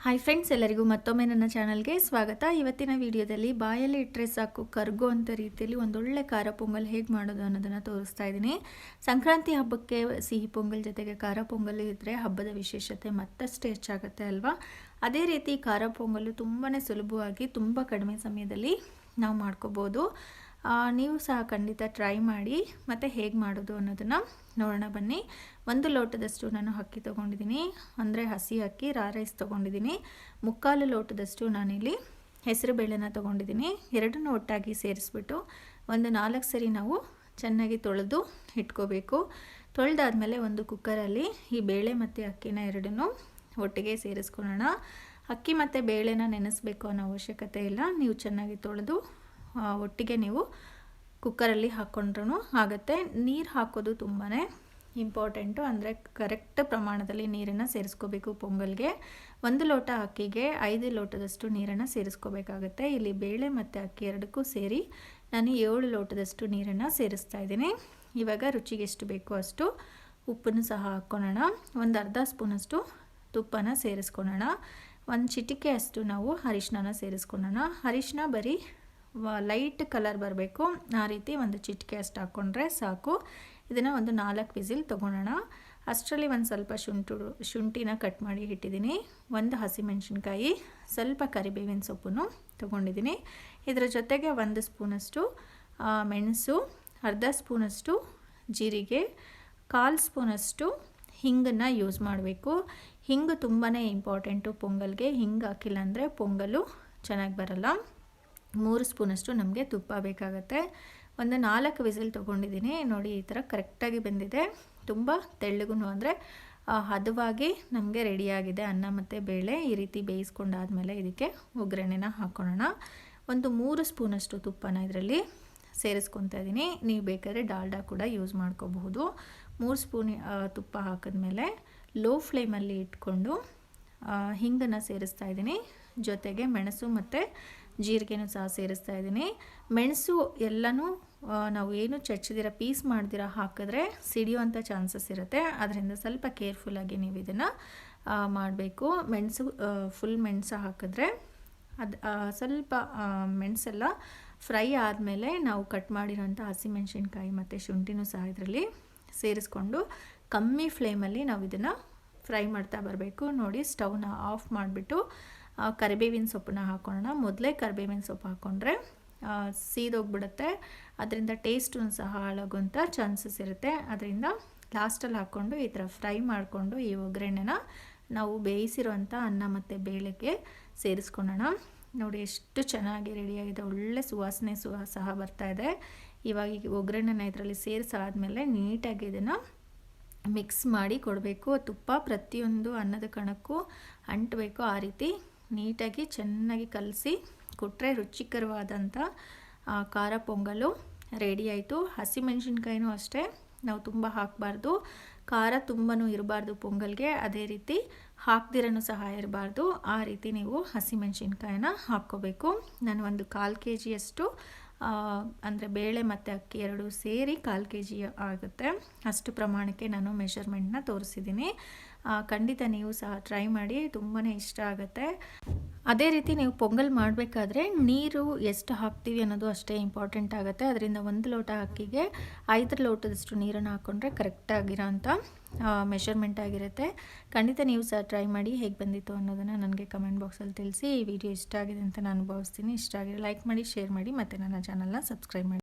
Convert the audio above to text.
Hi friends, ಎಲ್ಲರಿಗೂ ಮತ್ತೊಮ್ಮೆ ನನ್ನ ಚಾನಲ್ಗೆ ಸ್ವಾಗತ. ಇವತ್ತಿನ ವಿಡಿಯೋದಲ್ಲಿ ಬಾಯಲ್ಲಿ ಇಟ್ಟರೆ ಸಾಕು ಕರ್ಗೋ ಅಂಥ ರೀತಿಯಲ್ಲಿ ಒಂದೊಳ್ಳೆ ಖಾರ ಪೊಂಗಲ್ ಹೇಗೆ ಮಾಡೋದು ಅನ್ನೋದನ್ನು ತೋರಿಸ್ತಾ ಇದ್ದೀನಿ. ಸಂಕ್ರಾಂತಿ ಹಬ್ಬಕ್ಕೆ ಸಿಹಿ ಪೊಂಗಲ್ ಜೊತೆಗೆ ಖಾರ ಪೊಂಗಲ್ ಇದ್ದರೆ ಹಬ್ಬದ ವಿಶೇಷತೆ ಮತ್ತಷ್ಟು ಹೆಚ್ಚಾಗುತ್ತೆ ಅಲ್ವಾ. ಅದೇ ರೀತಿ ಖಾರ ಪೊಂಗಲ್ಲು ತುಂಬಾ ಸುಲಭವಾಗಿ ತುಂಬ ಕಡಿಮೆ ಸಮಯದಲ್ಲಿ ನಾವು ಮಾಡ್ಕೋಬೋದು. ನೀವು ಸಹ ಖಂಡಿತ ಟ್ರೈ ಮಾಡಿ ಮತ್ತು ಹೇಗೆ ಮಾಡೋದು ಅನ್ನೋದನ್ನು ನೋಡೋಣ ಬನ್ನಿ. 1 ಲೋಟದಷ್ಟು ನಾನು ಅಕ್ಕಿ ತೊಗೊಂಡಿದ್ದೀನಿ, ಅಂದರೆ ಹಸಿ ಅಕ್ಕಿ ರೈಸ್ ತೊಗೊಂಡಿದ್ದೀನಿ. 3/4 ಲೋಟದಷ್ಟು ನಾನಿಲ್ಲಿ ಹೆಸರು ಬೇಳೆನ ತೊಗೊಂಡಿದ್ದೀನಿ. ಎರಡನ್ನೂ ಒಟ್ಟಾಗಿ ಸೇರಿಸ್ಬಿಟ್ಟು ಒಂದು 4 ಸರಿ ನಾವು ಚೆನ್ನಾಗಿ ತೊಳೆದು ಇಟ್ಕೋಬೇಕು. ತೊಳೆದಾದ್ಮೇಲೆ ಒಂದು ಕುಕ್ಕರಲ್ಲಿ ಈ ಬೇಳೆ ಮತ್ತು ಅಕ್ಕಿನ ಎರಡನ್ನೂ ಒಟ್ಟಿಗೆ ಸೇರಿಸ್ಕೊಳ್ಳೋಣ. ಅಕ್ಕಿ ಮತ್ತು ಬೇಳೆನ ನೆನೆಸಬೇಕು ಅನ್ನೋ ಅವಶ್ಯಕತೆ ಇಲ್ಲ. ನೀವು ಚೆನ್ನಾಗಿ ತೊಳೆದು ಒಟ್ಟಿಗೆ ನೀವು ಕುಕ್ಕರಲ್ಲಿ ಹಾಕ್ಕೊಂಡ್ರೂ ಆಗುತ್ತೆ. ನೀರು ಹಾಕೋದು ತುಂಬಾ ಇಂಪಾರ್ಟೆಂಟು, ಅಂದರೆ ಕರೆಕ್ಟ್ ಪ್ರಮಾಣದಲ್ಲಿ ನೀರನ್ನು ಸೇರಿಸ್ಕೋಬೇಕು. ಪೊಂಗಲ್ಗೆ 1 ಲೋಟ ಅಕ್ಕಿಗೆ 5 ಲೋಟದಷ್ಟು ನೀರನ್ನು ಸೇರಿಸ್ಕೋಬೇಕಾಗುತ್ತೆ. ಇಲ್ಲಿ ಬೇಳೆ ಮತ್ತು ಅಕ್ಕಿ ಎರಡಕ್ಕೂ ಸೇರಿ ನಾನು 7 ಲೋಟದಷ್ಟು ನೀರನ್ನು ಸೇರಿಸ್ತಾ ಇದ್ದೀನಿ. ಇವಾಗ ರುಚಿಗೆ ಎಷ್ಟು ಬೇಕೋ ಅಷ್ಟು ಉಪ್ಪನ್ನು ಸಹ ಹಾಕ್ಕೊಳ್ಳೋಣ. ಒಂದು ಅರ್ಧ ಸ್ಪೂನಷ್ಟು ತುಪ್ಪನ ಸೇರಿಸ್ಕೊಳ್ಳೋಣ. ಒಂದು ಚಿಟಿಕೆ ಅಷ್ಟು ನಾವು ಅರಿಶಿನ ಸೇರಿಸ್ಕೊಳ್ಳೋಣ. ಅರಿಶಿನ ಬರೀ ಲೈಟ್ ಕಲರ್ ಬರಬೇಕು, ಆ ರೀತಿ ಒಂದು ಚಿಟಿಕೆ ಅಷ್ಟು ಹಾಕ್ಕೊಂಡ್ರೆ ಸಾಕು. ಇದನ್ನು ಒಂದು 4 ವಿಸಿಲ್ ತೊಗೊಳೋಣ. ಅಷ್ಟರಲ್ಲಿ ಒಂದು ಸ್ವಲ್ಪ ಶುಂಠಿನ ಕಟ್ ಮಾಡಿ ಇಟ್ಟಿದ್ದೀನಿ. ಒಂದು ಹಸಿಮೆಣಸಿನ್ಕಾಯಿ, ಸ್ವಲ್ಪ ಕರಿಬೇವಿನ ಸೊಪ್ಪನ್ನು ತೊಗೊಂಡಿದ್ದೀನಿ. ಇದರ ಜೊತೆಗೆ 1 ಸ್ಪೂನಷ್ಟು ಮೆಣಸು, ಅರ್ಧ ಸ್ಪೂನಷ್ಟು ಜೀರಿಗೆ, 1/4 ಸ್ಪೂನಷ್ಟು ಹಿಂಗನ್ನು ಯೂಸ್ ಮಾಡಬೇಕು. ಹಿಂಗು ತುಂಬಾ ಇಂಪಾರ್ಟೆಂಟು ಪೊಂಗಲ್ಗೆ. ಹಿಂಗೆ ಹಾಕಿಲ್ಲ ಅಂದರೆ ಪೊಂಗಲು ಚೆನ್ನಾಗಿ ಬರಲ್ಲ. 3 ಸ್ಪೂನಷ್ಟು ನಮಗೆ ತುಪ್ಪ ಬೇಕಾಗುತ್ತೆ. ಒಂದು 4 ವಿಸಿಲ್ ತೊಗೊಂಡಿದ್ದೀನಿ. ನೋಡಿ, ಈ ಥರ ಕರೆಕ್ಟಾಗಿ ಬೆಂದಿದೆ. ತುಂಬ ತೆಳ್ಳಗೂ ಅಂದರೆ ಹದವಾಗಿ ನಮಗೆ ರೆಡಿಯಾಗಿದೆ ಅನ್ನ ಮತ್ತು ಬೇಳೆ. ಈ ರೀತಿ ಬೇಯಿಸ್ಕೊಂಡಾದಮೇಲೆ ಇದಕ್ಕೆ ಒಗ್ಗರಣೆನ ಹಾಕ್ಕೊಳ್ಳೋಣ. ಒಂದು 3 ಸ್ಪೂನಷ್ಟು ತುಪ್ಪನ ಇದರಲ್ಲಿ ಸೇರಿಸ್ಕೊತಾ ಇದ್ದೀನಿ. ನೀವು ಬೇಕಾದರೆ ಡಾಲ್ಡಾ ಕೂಡ ಯೂಸ್ ಮಾಡ್ಕೋಬಹುದು. 3 ಸ್ಪೂನ್ ತುಪ್ಪ ಹಾಕಿದ್ಮೇಲೆ ಲೋ ಫ್ಲೇಮಲ್ಲಿ ಇಟ್ಕೊಂಡು ಹಿಂಗನ್ನು ಸೇರಿಸ್ತಾ ಇದ್ದೀನಿ. ಜೊತೆಗೆ ಮೆಣಸು ಮತ್ತು ಜೀರಿಗೆನೂ ಸಹ ಸೇರಿಸ್ತಾ ಇದ್ದೀನಿ. ಮೆಣಸು ಎಲ್ಲನೂ ನಾವು ಏನು ಚಚ್ಚಿದಿರ ಪೀಸ್ ಮಾಡ್ದಿರ ಹಾಕಿದ್ರೆ ಸಿಡಿಯುವಂಥ ಚಾನ್ಸಸ್ ಇರುತ್ತೆ. ಅದರಿಂದ ಸ್ವಲ್ಪ ಕೇರ್ಫುಲ್ಲಾಗಿ ನೀವು ಇದನ್ನು ಮಾಡಬೇಕು. ಮೆಣಸು ಫುಲ್ ಮೆಣಸು ಹಾಕಿದ್ರೆ ಅದು ಸ್ವಲ್ಪ ಮೆಣಸೆಲ್ಲ ಫ್ರೈ ಆದಮೇಲೆ ನಾವು ಕಟ್ ಮಾಡಿರೋಂಥ ಹಸಿಮೆಣಸಿನ್ಕಾಯಿ ಮತ್ತು ಶುಂಠಿನೂ ಸಹ ಇದರಲ್ಲಿ ಸೇರಿಸ್ಕೊಂಡು ಕಮ್ಮಿ ಫ್ಲೇಮಲ್ಲಿ ನಾವು ಇದನ್ನು ಫ್ರೈ ಮಾಡ್ತಾ ಬರಬೇಕು. ನೋಡಿ, ಸ್ಟವ್ನ ಆಫ್ ಮಾಡಿಬಿಟ್ಟು ಕರಿಬೇವಿನ ಸೊಪ್ಪನ್ನ ಹಾಕ್ಕೊಳ್ಳೋಣ. ಮೊದಲೇ ಕರಿಬೇವಿನ ಸೊಪ್ಪು ಹಾಕ್ಕೊಂಡ್ರೆ ಸೀದೋಗ್ಬಿಡುತ್ತೆ, ಅದರಿಂದ ಟೇಸ್ಟೂ ಸಹ ಹಾಳಾಗುವಂಥ ಚಾನ್ಸಸ್ ಇರುತ್ತೆ. ಅದರಿಂದ ಲಾಸ್ಟಲ್ಲಿ ಹಾಕ್ಕೊಂಡು ಈ ಥರ ಫ್ರೈ ಮಾಡಿಕೊಂಡು ಈ ಒಗ್ಗರಣೆನ ನಾವು ಬೇಯಿಸಿರೋಂಥ ಅನ್ನ ಮತ್ತು ಬೇಳೆಗೆ ಸೇರಿಸ್ಕೊಳ್ಳೋಣ. ನೋಡಿ, ಎಷ್ಟು ಚೆನ್ನಾಗಿ ರೆಡಿಯಾಗಿದೆ. ಒಳ್ಳೆ ಸುವಾಸನೆ ಸಹ ಬರ್ತಾಯಿದೆ. ಇವಾಗ ಈ ಒಗ್ಗರಣೆನ ಇದರಲ್ಲಿ ಸೇರಿಸಾದ್ಮೇಲೆ ನೀಟಾಗಿ ಇದನ್ನು ಮಿಕ್ಸ್ ಮಾಡಿ ಕೊಡಬೇಕು. ತುಪ್ಪ ಪ್ರತಿಯೊಂದು ಅನ್ನದ ಕಣಕ್ಕೂ ಅಂಟಬೇಕು. ಆ ರೀತಿ ನೀಟಾಗಿ ಚೆನ್ನಾಗಿ ಕಲಸಿ ಕೊಟ್ಟರೆ ರುಚಿಕರವಾದಂಥ ಖಾರ ಪೊಂಗಲು ರೆಡಿ ಆಯಿತು. ಹಸಿಮೆಣಸಿನ್ಕಾಯಿನೂ ಅಷ್ಟೇ, ನಾವು ತುಂಬ ಹಾಕಬಾರ್ದು. ಖಾರ ತುಂಬಾ ಇರಬಾರ್ದು ಪೊಂಗಲ್ಗೆ. ಅದೇ ರೀತಿ ಹಾಕ್ದಿರನೂ ಸಹ ಇರಬಾರ್ದು. ಆ ರೀತಿ ನೀವು ಹಸಿಮೆಣಸಿನ್ಕಾಯಿನ ಹಾಕ್ಕೋಬೇಕು. ನಾನು ಒಂದು 1/4 kg ಅಂದರೆ ಬೇಳೆ ಮತ್ತು ಅಕ್ಕಿ ಎರಡು ಸೇರಿ 1/4 kg ಆಗುತ್ತೆ. ಅಷ್ಟು ಪ್ರಮಾಣಕ್ಕೆ ನಾನು ಮೆಷರ್ಮೆಂಟ್ನ ತೋರಿಸಿದ್ದೀನಿ. ಖಂಡಿತ ನೀವು ಸಹ ಟ್ರೈ ಮಾಡಿ, ತುಂಬಾ ಇಷ್ಟ ಆಗುತ್ತೆ. ಅದೇ ರೀತಿ ನೀವು ಪೊಂಗಲ್ ಮಾಡಬೇಕಾದ್ರೆ ನೀರು ಎಷ್ಟು ಹಾಕ್ತೀವಿ ಅನ್ನೋದು ಅಷ್ಟೇ ಇಂಪಾರ್ಟೆಂಟ್ ಆಗುತ್ತೆ. ಅದರಿಂದ 1 ಲೋಟ ಅಕ್ಕಿಗೆ 5 ಲೋಟದಷ್ಟು ನೀರನ್ನು ಹಾಕ್ಕೊಂಡ್ರೆ ಕರೆಕ್ಟಾಗಿರೋಂಥ ಮೆಷರ್ಮೆಂಟ್ ಆಗಿರುತ್ತೆ. ಖಂಡಿತ ನೀವು ಸಹ ಟ್ರೈ ಮಾಡಿ. ಹೇಗೆ ಬಂದಿತ್ತು ಅನ್ನೋದನ್ನು ನನಗೆ ಕಮೆಂಟ್ ಬಾಕ್ಸಲ್ಲಿ ತಿಳಿಸಿ. ಈ ವಿಡಿಯೋ ಇಷ್ಟ ಆಗಿದೆ ಅಂತ ನಾನು ಭಾವಿಸ್ತೀನಿ. ಇಷ್ಟ ಆಗಿದೆ ಲೈಕ್ ಮಾಡಿ, ಶೇರ್ ಮಾಡಿ ಮತ್ತು ನನ್ನ ಚಾನಲ್ನ ಸಬ್ಸ್ಕ್ರೈಬ್ ಮಾಡಿ.